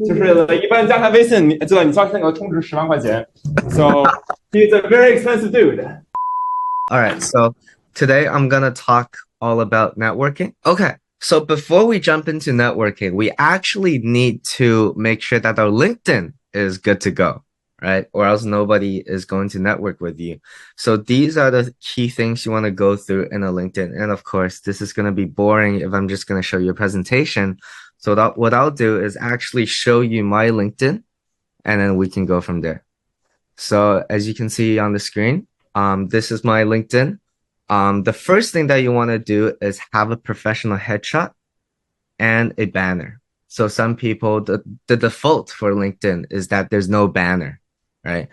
就是一般加他微信，你知道你消息那个充值10万块钱，so he's a very expensive dude. All right, so today I'm gonna talk all about networking. Okay, so before we jump into networking, we actually need to make sure that our LinkedIn is good to go, right? Or else nobody is going to network with you. So these are the key things you want to go through in a LinkedIn. And of course, this is going to be boring if I'm just going to show you a presentation. So what I'll do is actually show you my LinkedIn and then we can go from there. So as you can see on the screen, this is my LinkedIn. The first thing that you want to do is have a professional headshot and a banner. So some people, the default for LinkedIn is that there's no banner, right?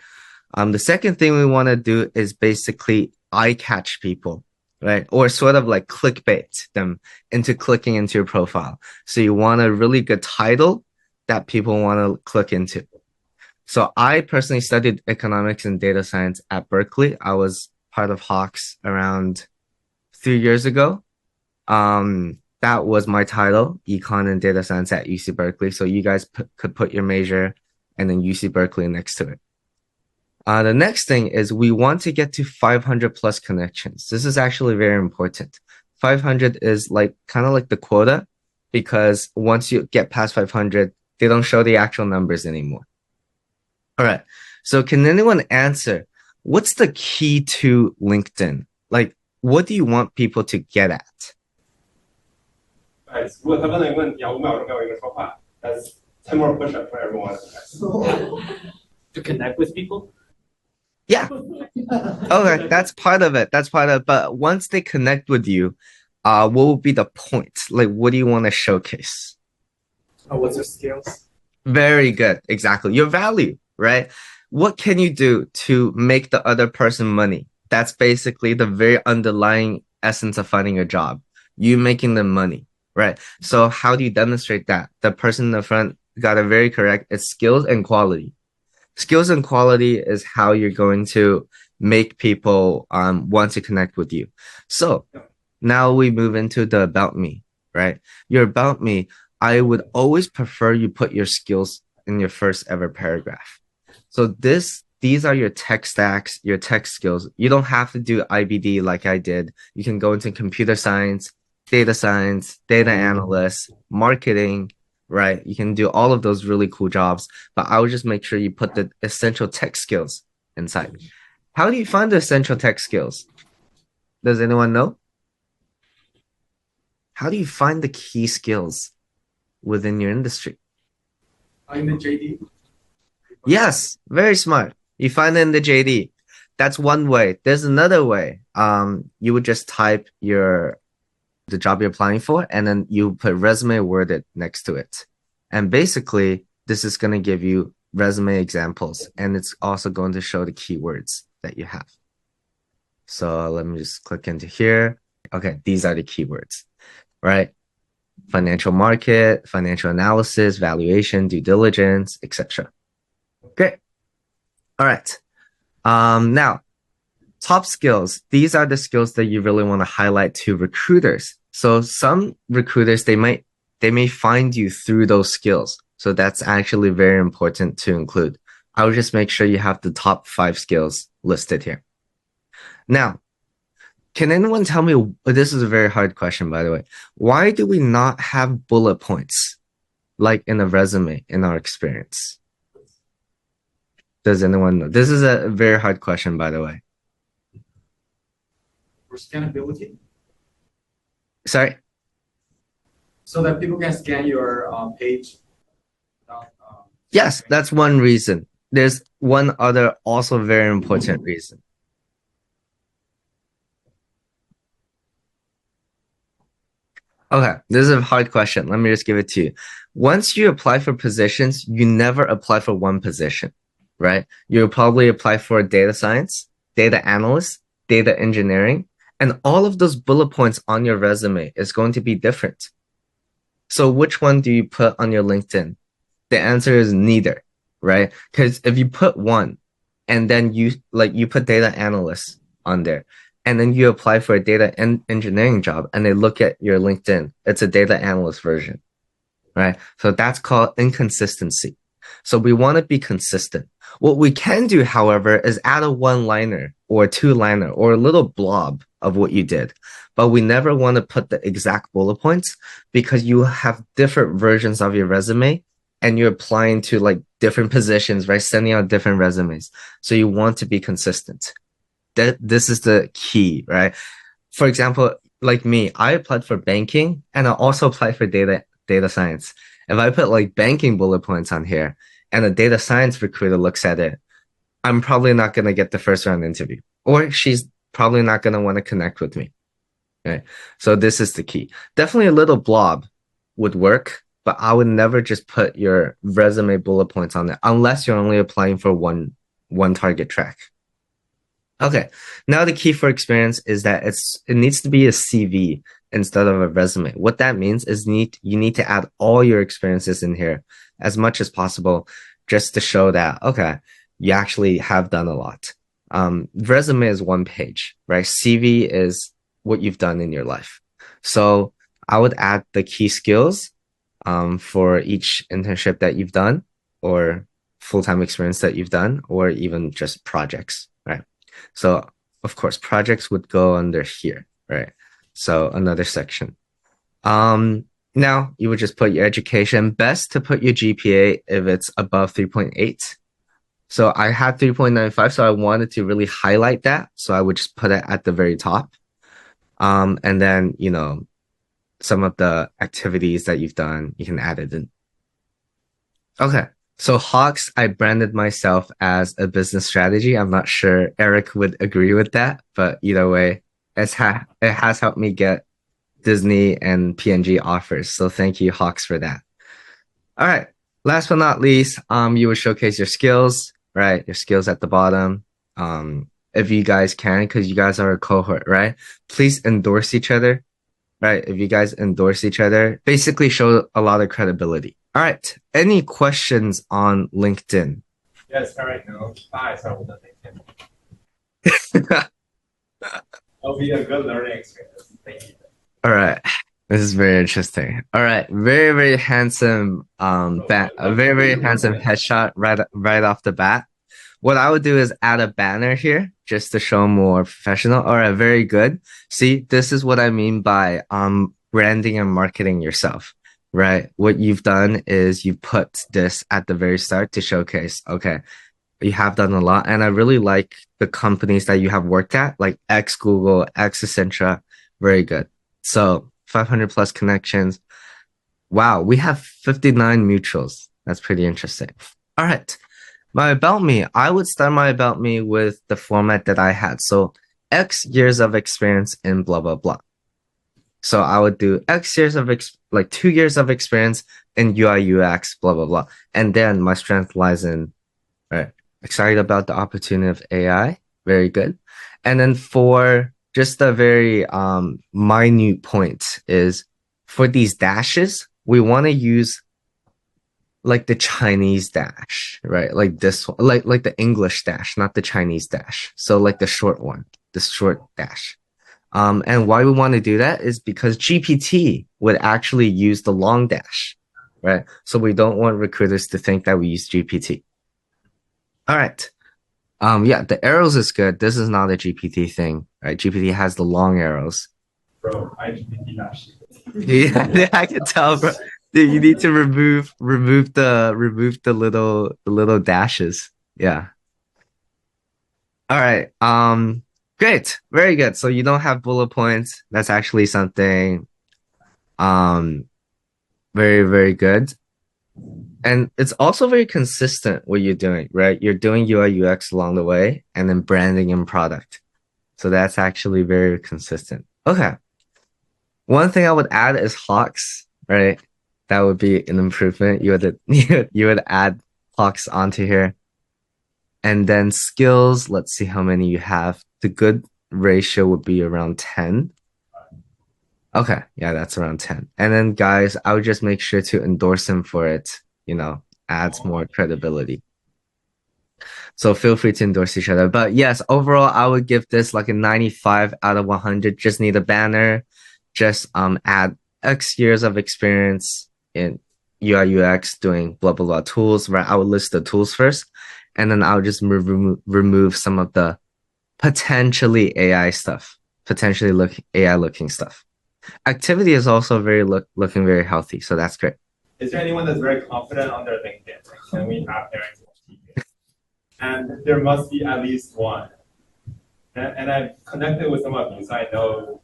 The second thing we want to do is basically eye catch people, right? Or sort of like clickbait them into clicking into your profile. So you want a really good title that people want to click into. So I personally studied economics and data science at Berkeley. I was part of Hawks around 3 years ago. That was my title, Econ and Data Science at UC Berkeley. So you guys could put your major and then UC Berkeley next to it. The next thing is we want to get to 500 plus connections. This is actually very important. 500 is like kind of like the quota because once you get past 500, they don't show the actual numbers anymore. All right. So can anyone answer what's the key to LinkedIn? Like, what do you want people to get at? 如果他问了一个问题，要5秒钟给我一个说话。That's 10 more push-ups for everyone. To connect with people? Yeah. Okay, that's part of it. That's part of it. But once they connect with you, what will be the point? Like, what do you want to showcase? What's your skills? Very good. Exactly. Your value, right? What can you do to make the other person money? That's basically the very underlying essence of finding a job. You making them money, right? So how do you demonstrate that? The person in the front got it very correct. It's skills and quality. Skills and quality is how you're going to make people want to connect with you. So now we move into the about me, right? Your about me, I would always prefer you put your skills in your first ever paragraph. So these are your tech stacks, your tech skills. You don't have to do IBD like I did. You can go into computer science, data analyst, marketing, right? You can do all of those really cool jobs, but I would just make sure you put the essential tech skills inside. How do you find the essential tech skills? Does anyone know? How do you find the key skills within your industry? In the JD? Yes, very smart. You find it in the JD. That's one way. There's another way. You would just type the job you're applying for, and then you put resume worded next to it. And basically, this is going to give you resume examples, and it's also going to show the keywords that you have. So let me just click into here. Okay, these are the keywords, right? Financial market, financial analysis, valuation, due diligence, etc. Great. All right. Now, top skills. These are the skills that you really want to highlight to recruiters. So some recruiters, they may find you through those skills. So that's actually very important to include. I would just make sure you have the top 5 skills listed here. Now, can anyone tell me, this is a very hard question, by the way. Why do we not have bullet points like in a resume in our experience? Does anyone know? This is a very hard question, by the way. For scannability? Sorry? So that people can scan your page. Yes, that's one reason. There's one other also very important reason. Okay, this is a hard question. Let me just give it to you. Once you apply for positions, you never apply for one position, right? You'll probably apply for data science, data analyst, data engineering, and all of those bullet points on your resume is going to be different. So which one do you put on your LinkedIn? The answer is neither, right? Because if you put one and then you put data analyst on there, and then you apply for a data engineering job and they look at your LinkedIn, it's a data analyst version, right? So that's called inconsistency. So we want to be consistent. What we can do, however, is add a one-liner or a two-liner or a little blob of what you did. But we never want to put the exact bullet points because you have different versions of your resume and you're applying to like different positions, right? Sending out different resumes. So you want to be consistent. This is the key, right? For example, like me, I applied for banking and I also applied for data science. If I put like banking bullet points on here and a data science recruiter looks at it, I'm probably not going to get the first round interview, or she's probably not going to want to connect with me. Right. So this is the key. Definitely a little blob would work, but I would never just put your resume bullet points on it unless you're only applying for one target track. Okay. Now the key for experience is that it needs to be a CV instead of a resume. What that means is you need to add all your experiences in here as much as possible just to show that, okay, you actually have done a lot. Resume is one page, right? CV is what you've done in your life. So I would add the key skills for each internship that you've done or full-time experience that you've done, or even just projects, right? So of course, projects would go under here, right? So another section. Now you would just put your education. Best to put your GPA if it's above 3.8. So I had 3.95, so I wanted to really highlight that. So I would just put it at the very top. And then, you know, some of the activities that you've done, you can add it in. Okay. So Hawks, I branded myself as a business strategy. I'm not sure Eric would agree with that, but either way, it has helped me get Disney and P&G offers. So thank you, Hawks, for that. All right. Last but not least, you would showcase your skills, right? Your skills at the bottom. If you guys can, because you guys are a cohort, right? Please endorse each other, right? If you guys endorse each other, basically show a lot of credibility. All right. Any questions on LinkedIn? Yes, correct. No, I start with LinkedIn. It'll be a good learning experience. Thank you. All right. This is very interesting. All right. Very, very handsome, a very, very handsome headshot right off the bat. What I would do is add a banner here just to show more professional. All right. Very good. See, this is what I mean by, branding and marketing yourself, right? What you've done is you put this at the very start to showcase, okay, you have done a lot. And I really like the companies that you have worked at, like X Google, X Accenture. Very good. So 500 plus connections. Wow, we have 59 mutuals. That's pretty interesting. All right. My about me, I would start my about me with the format that I had. So X years of experience in blah, blah, blah. So I would do X years of, 2 years of experience in UI, UX, blah, blah, blah. And then my strength lies in, right, excited about the opportunity of AI. Very good. And then for just a very minute point is for these dashes, we want to use like the Chinese dash, right? Like this one, like the English dash, not the Chinese dash. So like the short one, the short dash. And why we want to do that is because GPT would actually use the long dash, right? So we don't want recruiters to think that we use GPT. All right. Yeah, the arrows is good. This is not a GPT thing, right? GPT has the long arrows. Bro, I GPT dash. Yeah, I can tell, bro. Dude, you need to remove the little dashes. Yeah. All right. Great. Very good. So you don't have bullet points. That's actually something very, very good. And it's also very consistent what you're doing, right? You're doing UI UX along the way and then branding and product. So that's actually very consistent. Okay. One thing I would add is Hawks, right? That would be an improvement. You would add Hawks onto here. And then skills, let's see how many you have. The good ratio would be around 10. Okay, yeah, that's around 10. And then guys, I would just make sure to endorse him for it, you know, adds more credibility. So feel free to endorse each other. But yes, overall, I would give this like a 95 out of 100. Just need a banner. Just add X years of experience in UI UX doing blah blah blah tools, right? I would list the tools first, and then I would just remove some of the potentially AI stuff, potentially AI looking stuff. Activity is also looking very healthy, so that's great. Is there anyone that's very confident on their LinkedIn? Can we have their expertise? And there must be at least one. And I've connected with some of you, so I know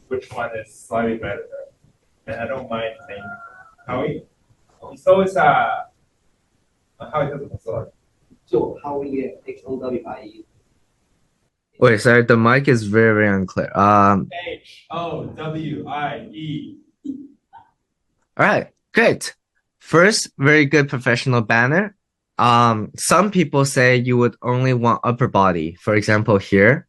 which one is slightly better. And I don't mind saying Howie. So it's Howie 这怎么说？就 Howie HOWIE。 Wait, sorry, the mic is very unclear. HOWIE. All right, great. First, very good professional banner. Some people say you would only want upper body, for example, here.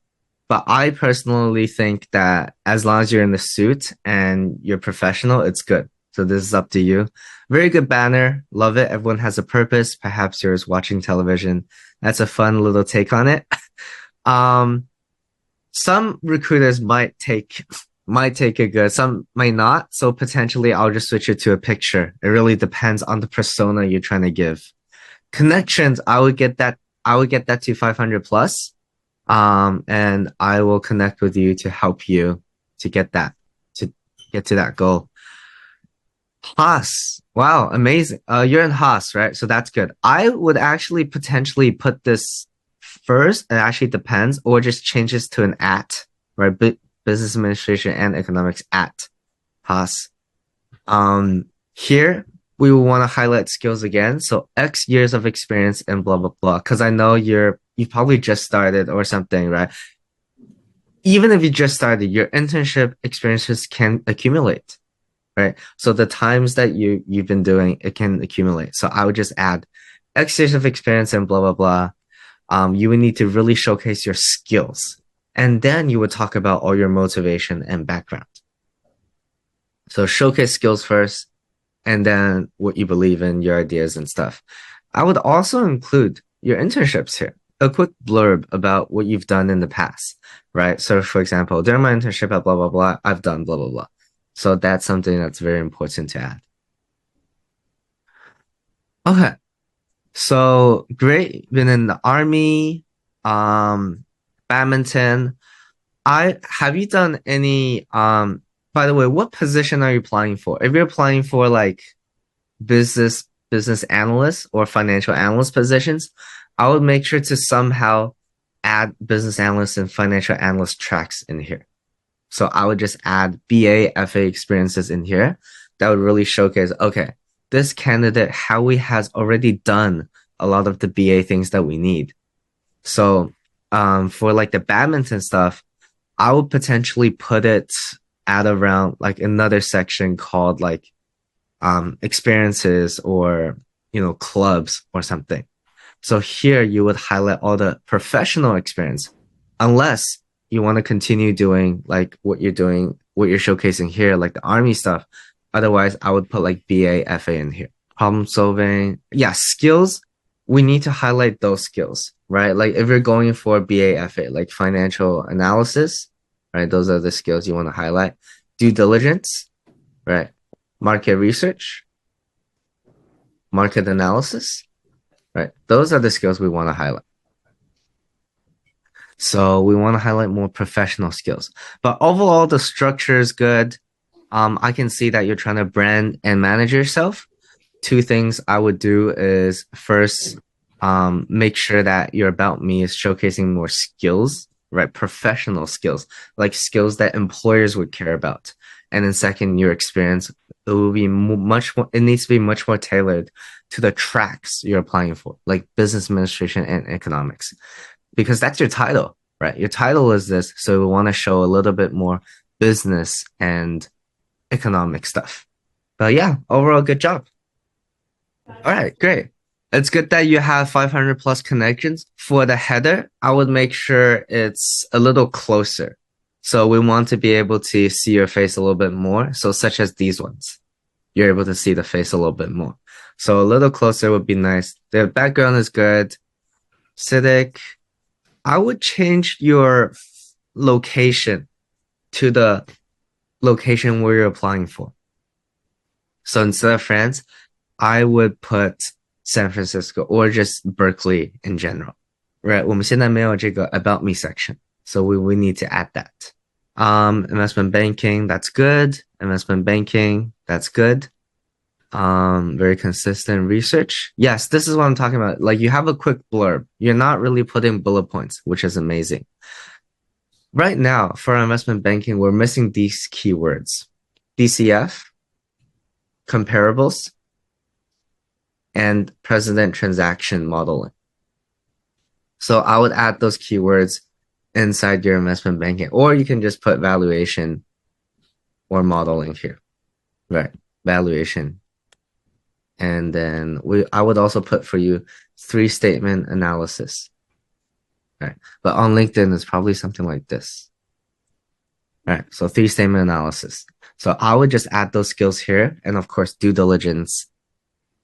But I personally think that as long as you're in the suit and you're professional, it's good. So this is up to you. Very good banner. Love it. Everyone has a purpose. Perhaps you're watching television. That's a fun little take on it. Some recruiters might take it good. Some might not. So potentially I'll just switch it to a picture. It really depends on the persona you're trying to give. Connections, I would get that to 500 plus. And I will connect with you to help you to get to that goal. Haas. Wow, amazing. You're in Haas, right? So that's good. I would actually potentially put this first. It actually depends, or just change this to an at, right? Business administration and economics at Haas. Here we will want to highlight skills again. So X years of experience and blah, blah, blah. Cause I know you probably just started or something, right? Even if you just started, your internship experiences can accumulate, right? So the times that you've been doing, it can accumulate. So I would just add X years of experience and blah, blah, blah. You would need to really showcase your skills. And then you would talk about all your motivation and background. So showcase skills first, and then what you believe in, your ideas and stuff. I would also include your internships here. A quick blurb about what you've done in the past, right? So for example, during my internship at blah, blah, blah, I've done blah, blah, blah. So that's something that's very important to add. Okay. So great. Been in the army, badminton. Have you done any, by the way, what position are you applying for? If you're applying for like business analyst or financial analyst positions, I would make sure to somehow add business analyst and financial analyst tracks in here. So I would just add BA, FA experiences in here. That would really showcase, okay, this candidate, Howie has already done a lot of the BA things that we need. So for like the badminton stuff, I would potentially put it at around like another section called like experiences or, clubs or something. So here you would highlight all the professional experience, unless you want to continue doing like what you're showcasing here, like the army stuff. Otherwise, I would put like BA, FA in here. Problem solving. Yeah, skills. We need to highlight those skills, right? Like if you're going for BA, FA, like financial analysis, right? Those are the skills you want to highlight. Due diligence, right? Market research, market analysis, right? Those are the skills we want to highlight. So we want to highlight more professional skills. But overall, the structure is good. I can see that you're trying to brand and manage yourself. Two things I would do is first, make sure that your About Me is showcasing more skills, right? Professional skills, like skills that employers would care about. And then second, your experience, it will be it needs to be much more tailored to the tracks you're applying for, like business administration and economics, because that's your title, right? Your title is this. So we want to show a little bit more business and economic stuff. But yeah, overall, good job. All right, great. It's good that you have 500 plus connections. For the header, I would make sure it's a little closer. So we want to be able to see your face a little bit more. So such as these ones, you're able to see the face a little bit more. So a little closer would be nice. The background is good. Civic. I would change your location to the location where you're applying for. So instead of France, I would put San Francisco or just Berkeley in general. Right? 我们现在没有这个 about me section. So we need to add that. Investment banking, that's good. Investment banking, that's good. Very consistent research. Yes, this is what I'm talking about. Like you have a quick blurb. You're not really putting bullet points, which is amazing. Right now, for investment banking, we're missing these keywords. DCF, comparables, and precedent transaction modeling. So I would add those keywords inside your investment banking, or you can just put valuation or modeling here, right? Valuation. And then I would also put for you 3-statement analysis, right? But on LinkedIn, it's probably something like this, right? So 3-statement analysis. So I would just add those skills here. And of course, due diligence,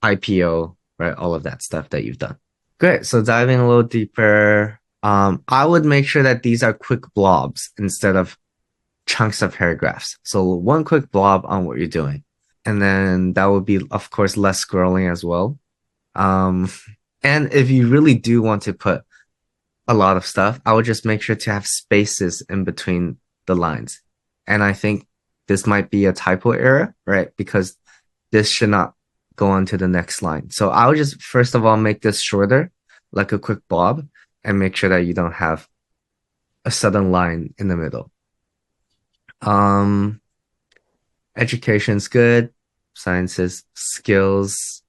IPO, right? All of that stuff that you've done. Great. So diving a little deeper, I would make sure that these are quick blobs instead of chunks of paragraphs. So one quick blob on what you're doing. And then that would be, of course, less scrolling as well. And if you really do want to put a lot of stuff, I would just make sure to have spaces in between the lines. And I think this might be a typo error, right? Because this should not go on to the next line. So I would just, first of all, make this shorter, like a quick blob, and make sure that you don't have a sudden line in the middle. Education's good. Sciences, skills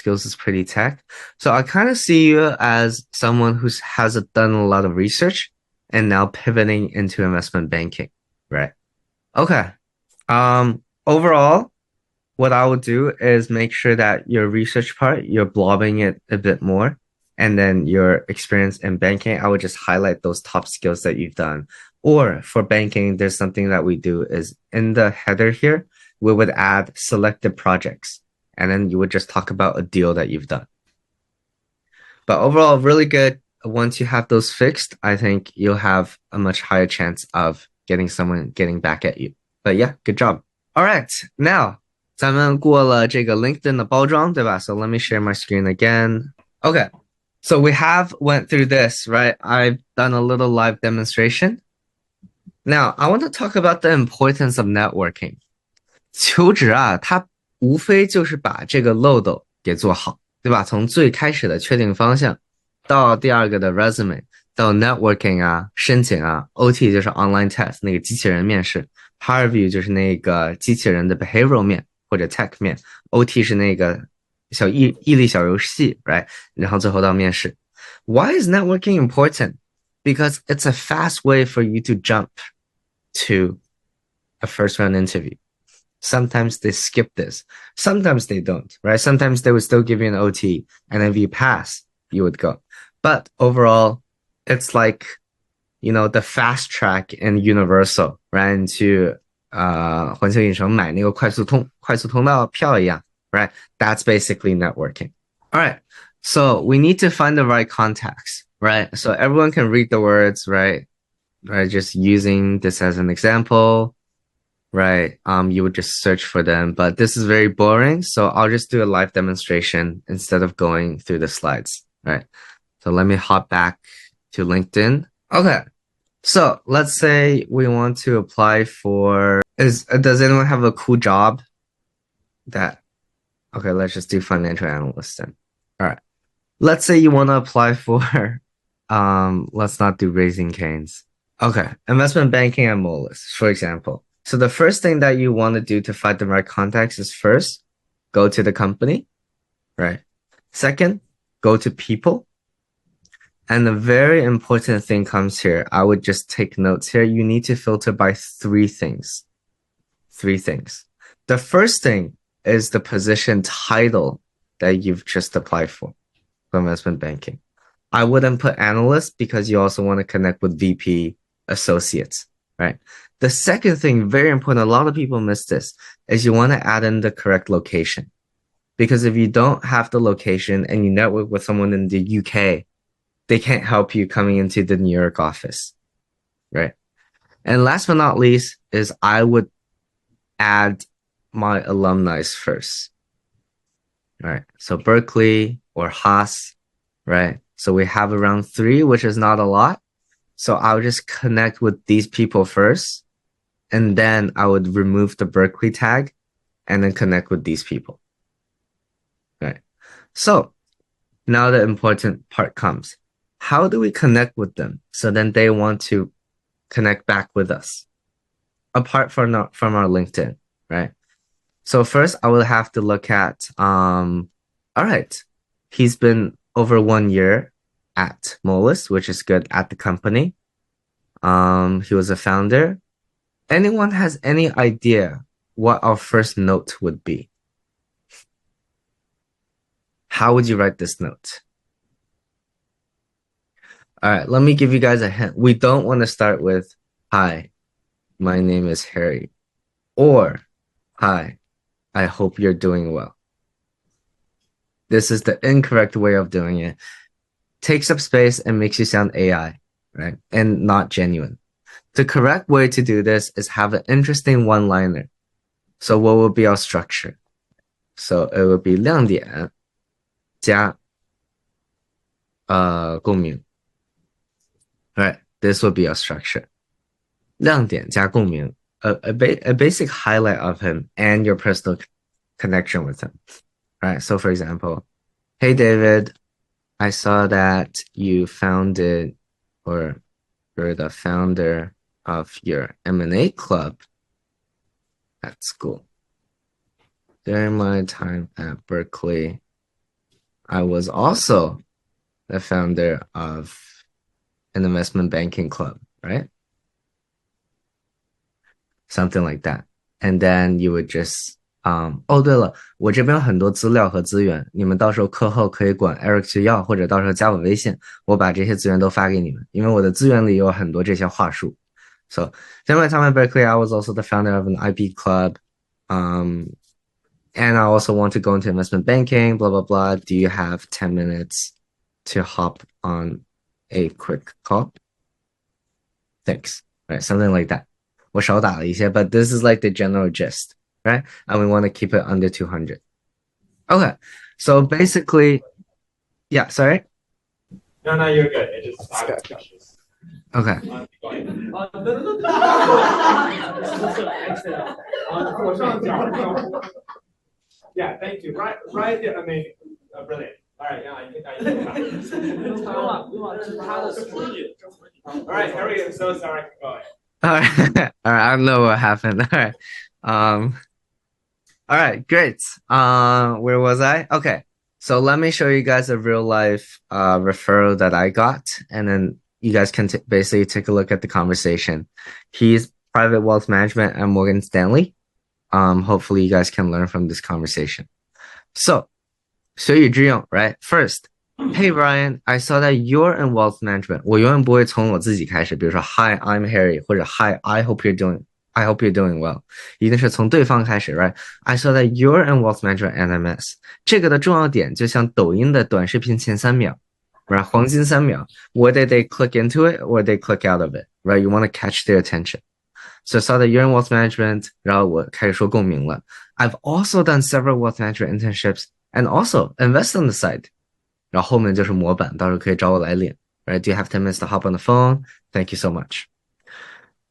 is pretty tech. So I kind of see you as someone who has done a lot of research and now pivoting into investment banking, right? Okay. Overall, what I would do is make sure that your research part, you're blobbing it a bit more. And then your experience in banking, I would just highlight those top skills that you've done. Or for banking, there's something that we do is in the header here, we would add selected projects. And then you would just talk about a deal that you've done. But overall, really good. Once you have those fixed, I think you'll have a much higher chance of getting someone getting back at you. But yeah, good job. All right, now 咱们过了这个 LinkedIn 的包装，对吧? So let me share my screen again. Okay, so we have went through this, right? I've done a little live demonstration. Now, I want to talk about the importance of networking. 求职啊，它无非就是把这个漏斗给做好，对吧？从最开始的确定方向，到第二个的 resume， 到 networking 啊，申请啊 ，OT 就是 online test 那个机器人面试 ，Interview 就是那个机器人的 behavioral 面或者 tech 面 ，OT 是那个小毅力小游戏 ，right？ 然后最后到面试。Why is networking important? Because it's a fast way for you to jump to a first round interview. Sometimes they skip this. Sometimes they don't, right? Sometimes they would still give you an OT, and if you pass, you would go. But overall, it's like, you know, the fast track in Universal, right? Into 环球影城买那个快速通道票一样, right? That's basically networking. All right. So we need to find the right contacts, right? So everyone can read the words, right? Right. Just using this as an example. Right, you would just search for them, but this is very boring, so I'll just do a live demonstration instead of going through the slides, right? So let me hop back to LinkedIn. Okay, so let's say we want to apply for, does anyone have a cool job okay, let's just do financial analyst then. All right, let's say you want to apply for, let's not do Raising Cane's. Okay, investment banking at Moelis, for example. So the first thing that you want to do to find the right contacts is first, go to the company, right? Second, go to people. And the very important thing comes here. I would just take notes here. You need to filter by three things. The first thing is the position title that you've just applied for investment banking. I wouldn't put analyst because you also want to connect with VP associates, right? The second thing, very important, a lot of people miss this, is you want to add in the correct location. Because if you don't have the location and you network with someone in the UK, they can't help you coming into the New York office, right? And last but not least is I would add my alumni first. Right. So Berkeley or Haas, right? So we have around 3, which is not a lot. So I'll just connect with these people first, and then I would remove the Berkeley tag and then connect with these people. Right. So now the important part comes. How do we connect with them so then they want to connect back with us apart from our LinkedIn, right? So first I will have to look at, all right, he's been over 1 year at Moelis, which is good, at the company. He was a founder. Anyone has any idea what our first note would be? How would you write this note? All right, let me give you guys a hint. We don't want to start with, hi, my name is Harry, or hi, I hope you're doing well. This is the incorrect way of doing it. Takes up space and makes you sound AI, right? And not genuine. The correct way to do this is have an interesting one-liner. So what would be our structure? So it would be 亮点加共鸣. Right, this would be our structure. 亮点加共鸣, a basic highlight of him and your personal connection with him. Right, so for example, hey David, I saw that you founded, or you're the founder of your M&A club at school. During my time at Berkeley, I was also the founder of an investment banking club, right? Something like that. And then you would just, 对了，我这边有很多资料和资源，你们到时候课后可以管 Eric 去要，或者到时候加我微信，我把这些资源都发给你们，因为我的资源里有很多这些话术。So, during my time at Berkeley, I was also the founder of an IB club. And I also want to go into investment banking, blah, blah, blah. Do you have 10 minutes to hop on a quick call? Thanks. Right, something like that. 我少打了一些, but this is like the general gist, right? And we want to keep it under 200. Okay, so basically, yeah, sorry? No, you're good. It just 5 questions. Okay. Yeah, thank you. Right there, I mean, brilliant. All right, yeah, I think All right, Harry, I'm so sorry. Go ahead. All right, I don't know what happened. All right. All right, great. Where was I? Okay. So let me show you guys a real life referral that I got, and then you guys can basically take a look at the conversation. He's private wealth management at Morgan Stanley. Hopefully you guys can learn from this conversation. So, 学以致用, right? First, hey Brian, I saw that you're in wealth management. 我永远不会从我自己开始，比如说 Hi, I'm Harry, 或者 Hi, I hope you're doing well. 一定是从对方开始, right? I saw that you're in wealth management at MS. 这个的重要点就像抖音的短视频前3秒, right? 黄金3秒. Whether they click into it or they click out of it, right? You want to catch their attention. So I saw that you're in wealth management, 然后我开始说共鸣了. I've also done several wealth management internships and also invest on the side. 然后后面就是模板，到时候可以找我来练. Right? Do you have 10 minutes to hop on the phone? Thank you so much.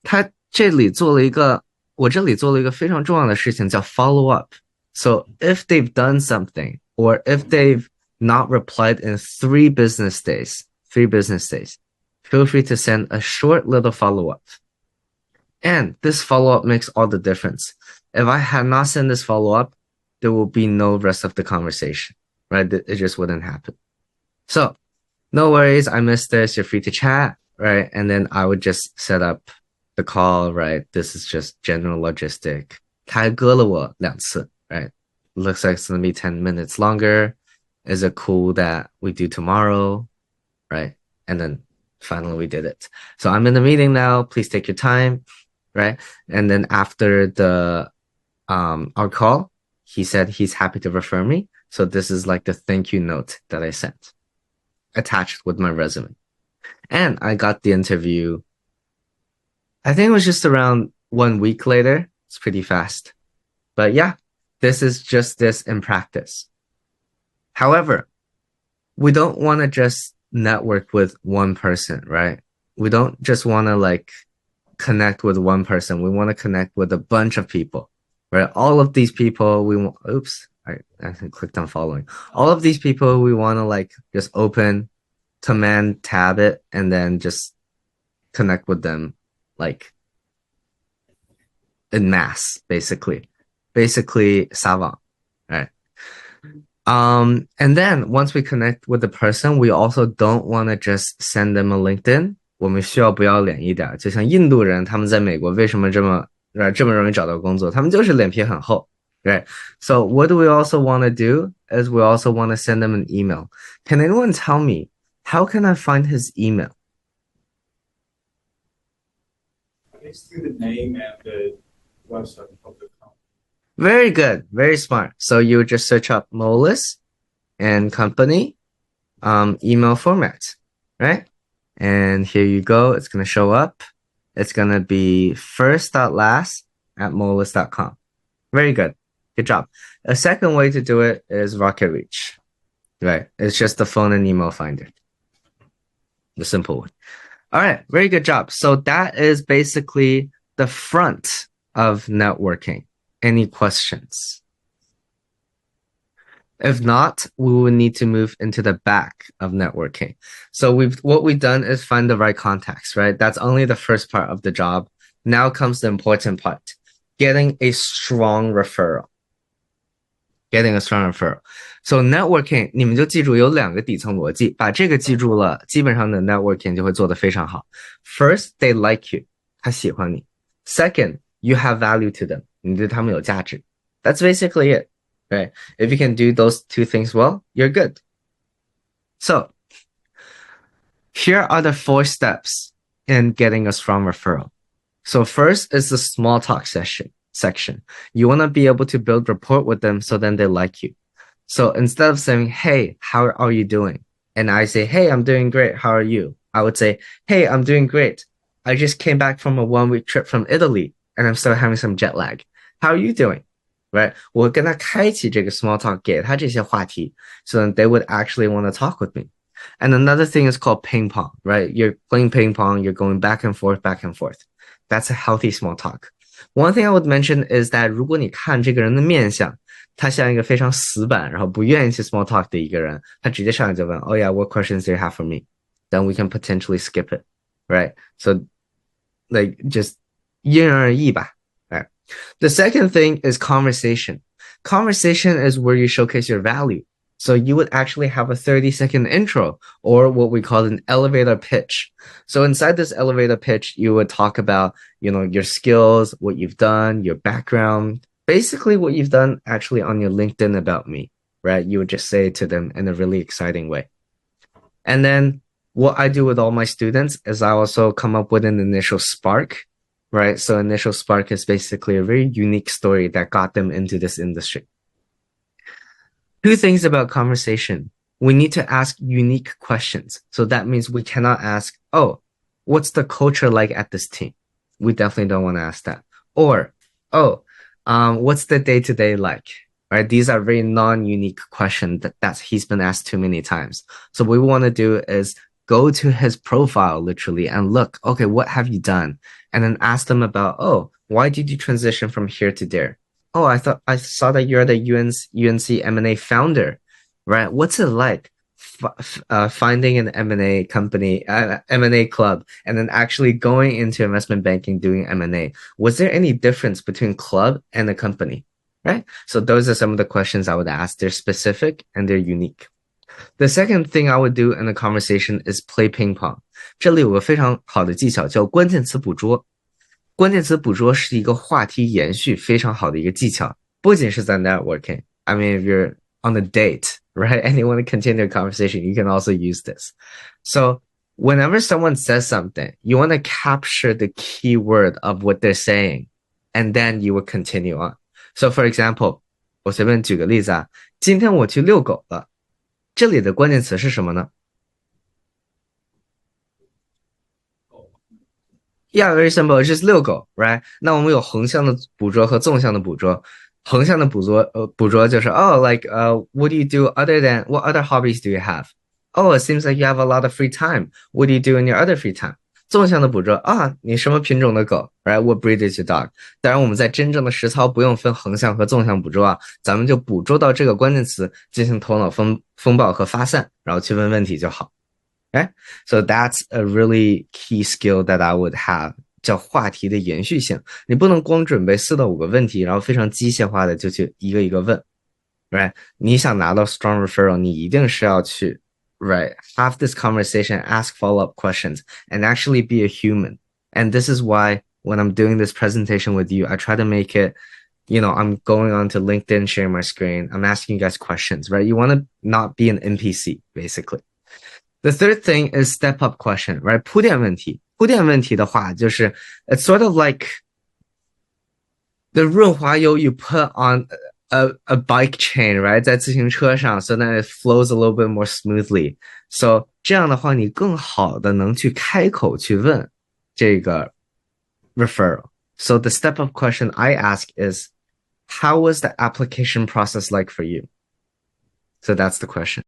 我这里做了一个非常重要的事情叫 follow up. So if they've done something or if they've not replied in 3 business days, feel free to send a short little follow up. And this follow-up makes all the difference. If I had not sent this follow-up, there will be no rest of the conversation, right? It just wouldn't happen. So, no worries, I missed this. You're free to chat, right? And then I would just set up the call, right? This is just general logistic. 他还割了我2次, right? Looks like it's going to be 10 minutes longer. Is it cool that we do tomorrow, right? And then finally we did it. So I'm in the meeting now. Please take your time. Right? And then after our call, he said he's happy to refer me. So this is like the thank you note that I sent, attached with my resume. And I got the interview, I think it was just around 1 week later. It's pretty fast. But yeah, this is just this in practice. However, we don't want to just network with one person, right? We don't just want to like connect with one person. We want to connect with a bunch of people, right? All of these people we want, oops, I clicked on following. All of these people we want to like just open, command tab it, and then just connect with them like en masse, basically. Basically, savant, right? And then once we connect with the person, we also don't want to just send them a LinkedIn. 我们需要不要脸一点，就像印度人，他们在美国为什么这么容易找到工作？他们就是脸皮很厚， right? So what do we also want to do is we also want to send them an email. Can anyone tell me how can I find his email? It's through the name and the website of the company. Very good, very smart. So you would just search up Moelis and company, email format, right? And here you go. It's going to show up. It's going to be first.last@moelis.com. Very good. Good job. A second way to do it is Rocket Reach, right? It's just the phone and email finder. The simple one. All right. Very good job. So that is basically the front of networking. Any questions? If not, we will need to move into the back of networking. So what we've done is find the right contacts, right? That's only the first part of the job. Now comes the important part, getting a strong referral. Getting a strong referral. So networking, 你们就记住有两个底层逻辑，把这个记住了，基本上的 networking 就会做得非常好。First, they like you. 他喜欢你。Second, you have value to them. 你对他们有价值。That's basically it. Right? If you can do those two things well, you're good. So, here are the 4 steps in getting a strong referral. So first is the small talk section. You want to be able to build rapport with them so then they like you. So instead of saying, hey, how are you doing? And I say, hey, I'm doing great. How are you? I would say, hey, I'm doing great. I just came back from a 1-week trip from Italy and I'm still having some jet lag. How are you doing? Right? 我跟他开启这个 small talk, 给他这些话题, so then they would actually want to talk with me. And another thing is called ping pong, right? You're playing ping pong, you're going back and forth, back and forth. That's a healthy small talk. One thing I would mention is that 如果你看这个人的面相，他像一个非常死板，然后不愿意去 small talk 的一个人，他直接上来就问 Oh yeah, what questions do you have for me? Then we can potentially skip it, right? So, like, just 因人而异吧. Right? The second thing is conversation. Conversation is where you showcase your value. So you would actually have a 30-second intro, or what we call an elevator pitch. So inside this elevator pitch, you would talk about, your skills, what you've done, your background, basically what you've done actually on your LinkedIn about me, right? You would just say it to them in a really exciting way. And then what I do with all my students is I also come up with an initial spark, right? So initial spark is basically a very unique story that got them into this industry. 2 things about conversation. We need to ask unique questions. So that means we cannot ask, oh, what's the culture like at this team? We definitely don't want to ask that. Or, what's the day-to-day like? Right? These are very non-unique questions that he's been asked too many times. So what we want to do is go to his profile literally and look, okay, what have you done? And then ask them about, oh, why did you transition from here to there? Oh, I saw that you're the UNC M&A founder, right? What's it like finding an M&A company, M&A club, and then actually going into investment banking doing M&A? Was there any difference between club and a company, right? So those are some of the questions I would ask. They're specific and they're unique. The second thing I would do in a conversation is play ping pong. 这里有个非常好的技巧叫关键词捕捉。关键词捕捉是一个话题延续非常好的一个技巧，不仅是在 networking. I mean, if you're on a date, right, and you want to continue a conversation, you can also use this. So whenever someone says something, you want to capture the key word of what they're saying, and then you will continue on. So for example, 我随便举个例子啊，今天我去遛狗了，这里的关键词是什么呢？Yeah, very simple. It's just 遛狗, right? 那我们有横向的捕捉和纵向的捕捉。横向的捕捉就是 what do you do other than what other hobbies do you have? Oh, it seems like you have a lot of free time. What do you do in your other free time? 纵向的捕捉啊，你什么品种的狗 ？Right? What breed is your dog? 当然，我们在真正的实操不用分横向和纵向捕捉啊，咱们就捕捉到这个关键词，进行头脑风暴和发散，然后去问问题就好。Right? So that's a really key skill that I would have. 叫话题的延续性，你不能光准备4到5个问题，然后非常机械化的就去一个一个问 ，right？ 你想拿到 strong referral， 你一定是要去 right have this conversation, ask follow-up questions, and actually be a human. And this is why when I'm doing this presentation with you, I try to make it, I'm going on to LinkedIn, sharing my screen, I'm asking you guys questions, right? You want to not be an NPC, basically. The third thing is step up question, right? 铺垫问题的话，就是 it's sort of like the 润滑油 you put on a bike chain, right? 在自行车上 so that it flows a little bit more smoothly. So 这样的话，你更好的能去开口去问这个 referral. So the step up question I ask is, how was the application process like for you? So that's the question.